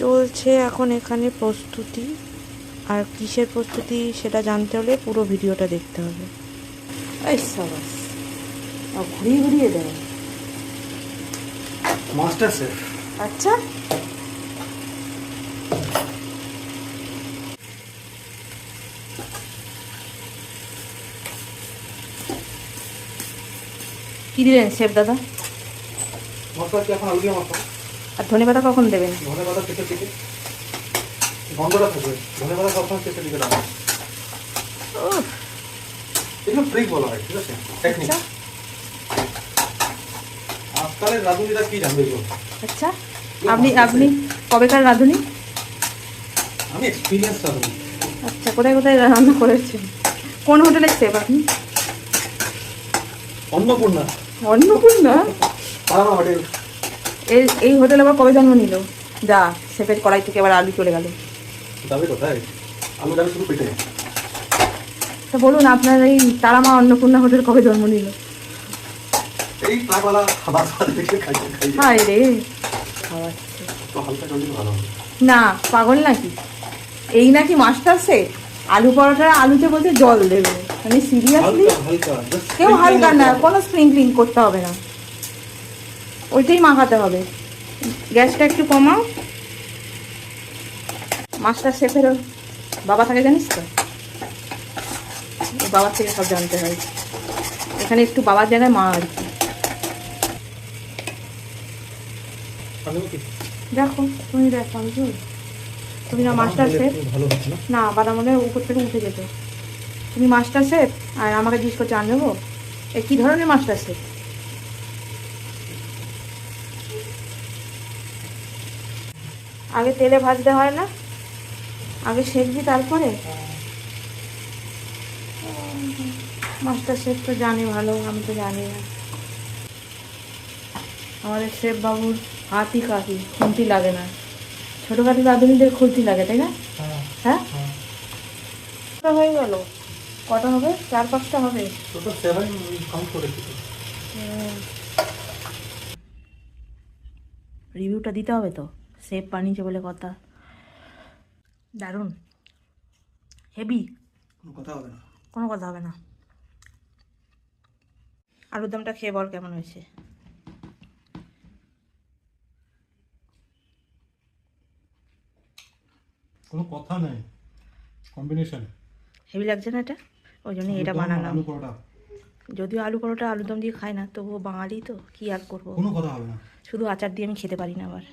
চলছে এখন এখানে প্রস্তুতি। আর কিসের প্রস্তুতি সেটা জানতে হলে পুরো ভিডিওটা দেখতে হবে। এই সাবাস, ঘুরিয়ে ঘুরিয়ে দেয়। Master chef. আচ্ছা, কি দিলেন শেফ দাদা? মশলা কি এখন আলু দিয়ে মশলা? আর ধনেপাতা কখন দেবেন? ধনেপাতা শেষের দিকে, গন্ধটা থাকবে। ধনেপাতা সবসময় শেষের দিকে দেওয়া। এগুলো ট্রিক বলা হয়, ঠিক আছে? টেকনিক। আজকালের রাঁধুনিরা কি জানবে এগুলো? আচ্ছা, আপনি আপনি কবেকার রাঁধুনি? আমি এক্সপিরিয়েন্স রাঁধুনি। আচ্ছা, কোথায় কোথায় রান্না করেছেন? কোন হোটেলের শেফ আপনি? অন্নপূর্ণা। অন্নপূর্ণা? পারামা হোটেল। এই হোটেল আবার কবে জন্ম নিল? যা, শেফের কড়াই থেকে আবার আলু চলে গেল। যাবে কোথায়? আলু যাবে শুধু পেটে। তা বলুন, আপনার এই তারামা অন্নপূর্ণা হোটেল কবে জন্ম নিল? এই ট্রাকওয়ালা খাবার দেখে খাইতে খাইতে। হায় রে, খাওয়াচ্ছে তো হালকা জল দিলে ভালো হবে। না, পাগল নাকি? এই নাকি মাস্টার শেফ? আলু পরোটা আলুতে বলতে জল দেবে, মানে সিরিয়াসলি? হালকা হালকা, just কেউ sprinkling হালকা না, করতে হবে। কোনো স্প্রিংক্লিং করতে হবে না, ওইটাই মাখাতে হবে। গ্যাসটা একটু কমাও। মাস্টার শেফেরও বাবা থাকে জানিস তো, বাবার থেকে সব জানতে হয়। এখানে একটু বাবার জায়গায় মা আর কি। আলু কি? দেখো, তুমি দেখো, তুমি না মাস্টার শেফ? ভালো হচ্ছে না? না, বাদাম হলে উপর থেকে উঠে যেত। তুমি মাস্টার শেফ আর আমাকে জিজ্ঞেস করছো আনবো? এ কী ধরনের মাস্টার শেফ? আগে তেলে ভাজতে হয় না? আগে সেঁকবি তারপরে? মাস্টার শেফ তো জানি ভালো, আমি তো জানি না। আমাদের শেফ বাবুর হাতই কাকি, খুন্তি লাগে না। ছোটোখাটো রাঁধুনিদের খুন্তি লাগে, তাই না? হ্যাঁ, কটা হয়ে গেল? কটা হবে? 4-5টা হবে। টোটাল 7 কাউন্ট করেছি তো। রিভিউটা দিতে হবে তো, শেফ বানিয়েছে বলে কথা। দারুণ, হেভি। কোনো কথা হবে না। কোনো কথা হবে না। আলুর দমটা খেয়ে বল কেমন হয়েছে। কোনো কথা নেই, কম্বিনেশন হেভি লাগছে না এটা? ওই জন্যই এটা বানানো। আলু পরোটা, যদিও আলু পরোটা আলুর দম দিয়ে খাই না, তবুও বাঙালি তো, কি আর করবো। কোনো কথা হবে না। শুধু আচার দিয়ে আমি খেতে পারি না আবার।